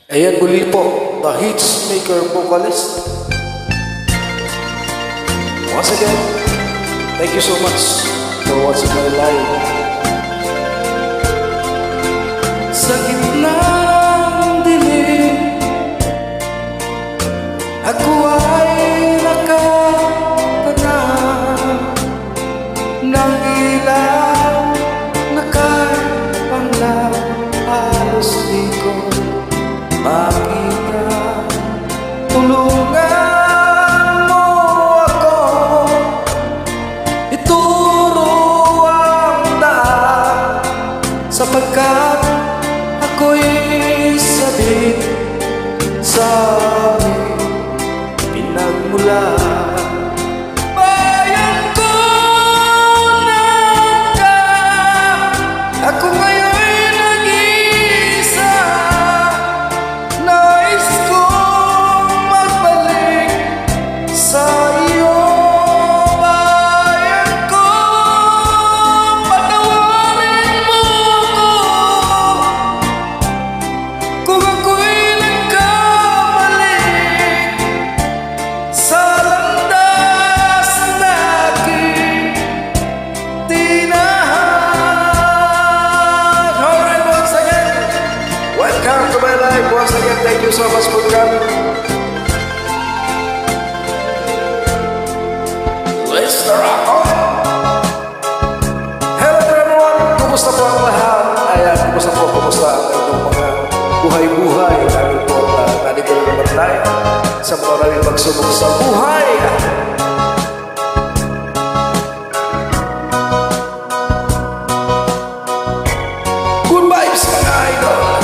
Ayan muli po, the Hitsmaker vocalist. Once again, thank you so much for watching my live. Sa gitna ng dilim, ako ay nakatanang ng ilaw na kahit halos di ko makita. Tulungan mo ako, ituro ang daan, sapagkat ako'y sabik sa aming pinagmulan. Bayan ko ng ka, ako ngayon'y nag-iisa. Nais kong magbalik sa iyo, bayan ko. Patawarin mo ko kung ako'y nagkamali sa landas na aking tinahan. Alright, once again, welcome to my life. Once again, thank you so much for coming. Let's rock on! Hello everyone! Kumusta po ang lahat? Ayan, kumusta po? Kumusta ang inyong mga buhay-buhay? Dahil po, nandito na naman tayo sa maraming pagsubok sa buhay. Good vibes mga idol!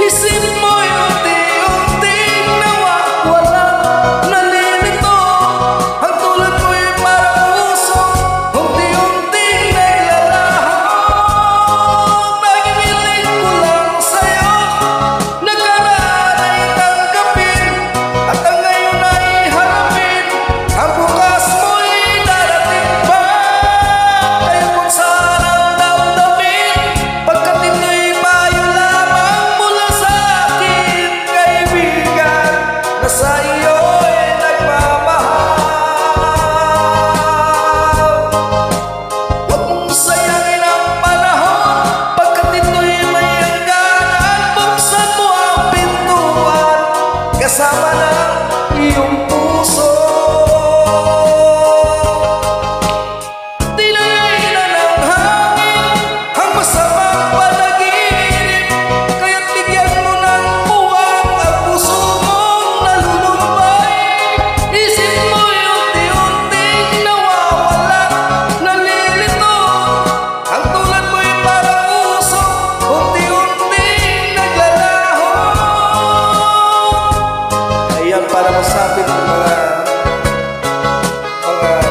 Isip mo'y unti-unting nawawala, nalilito. Ang tulad mo'y parang puso, unti-unting naglalaho. Nagigiling ko lang sa'yo, nakaraan ay tanggapin, at ang ngayon ay harapin. Ang bukas mo'y darating pa. Kayo kung saan ang damdamin, pagkat ito'y payo lamang mula sa akin, kaibigan, na sa iyo'y nagmamahal. Huwag mong sayangin ang panahon, pagkat ito'y may hangganan. Buksan mo ang pintuan, kasama ng iyong puso. Dinalay na ng hangin ang masamang panaginip, kaya't bigyan mo ng buwang ang puso mong nalulumbay. Isip mo'y unti-unting nawawala, nalilito. Ang tulad mo'y parang uso, unti-unting naglalaho. Ayan, para masabit ng mga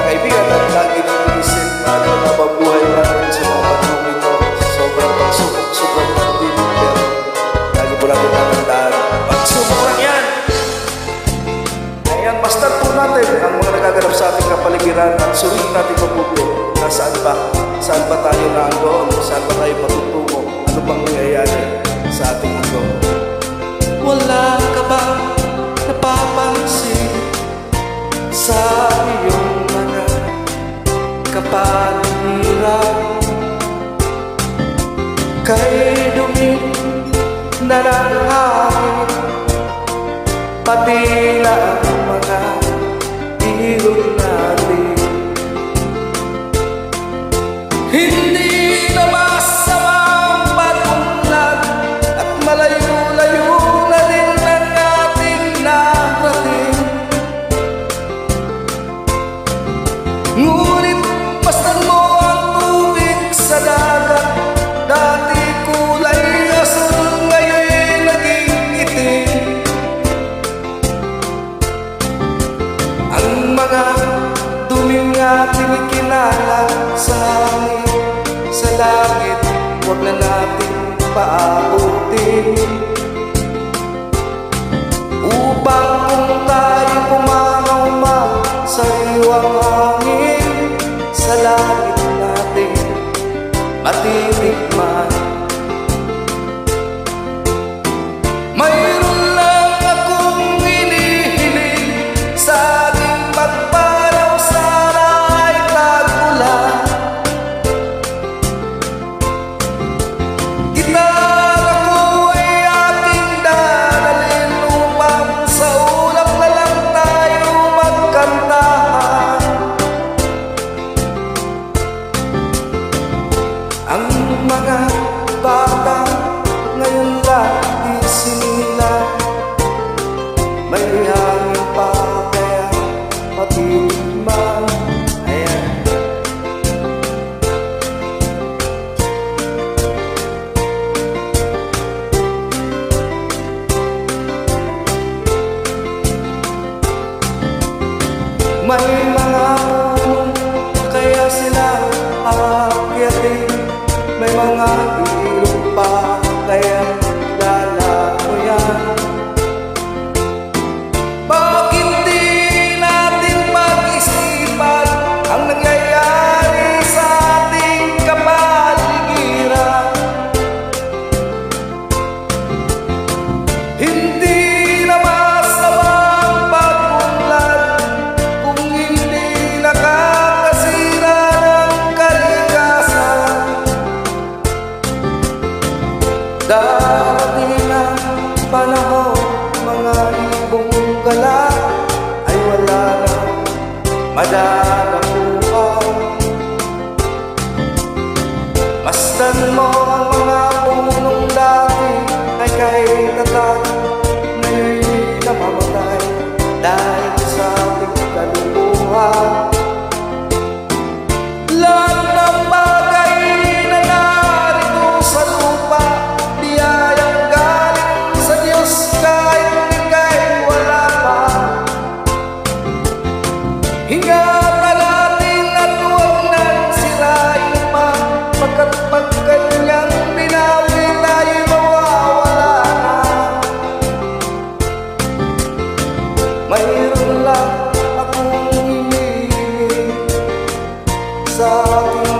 kaibigan na lagi nag-iisip na ano na mabuhay natin sa mga panahon ito. Sobrang pagsubok, sobrang pagdinig, pero lagi po natin natandaan, pagsubok lang yan. Ayan, basta po natin ang mga nagaganap sa ating kapaligiran at suriin natin mabuti na saan ba tayo naandoon, saan ba tayo patutungo, ano bang nangyayari sa ating mundo. Wala ka ba napapansin sa iyong mga kapaligiran? Kay dumi na ng hangin, pati na ang mga ilog natin. Hindi na masamang matunlad at malayo-layo na din ang ating narating. Ngunit masdan mo ang tubig sa dagat, dati kulay asul, ngayon'y naging itim. Ang mga duming ating kinala sa hangin, sa langit, huwag na natin paabutin. Upang kung tayo pumanaw sa iwang hangin, sa langit natin matitikman mga bata ngayon lang isinilang. May hangin pa kaya matitigman. Ayan. May mga puno kaya sila aakyatin. May mga ilog pa kaya lalago yan. Bakit di natin pag-isipan ang nangyayari sa ating kapaligiran? Hindi na masama ang pag-unlad kung hindi nakakasira ng kalikasan. Darating ang panahon, mga ibong gala ay wala na madadapuan. Masdan mo ang mga punong dati ay kahit natat ngayon namamatay dahil sa ating kaluluhan. Lahat ng bagay na narito sa lupa, biyayang galing sa Diyos kahit ika'y wala pa. Ingatan natin at huwag nang sirain pa, pagkat pag kanyang binawi tayo mawawala na. Mayroon lang akong hinihingi sa ating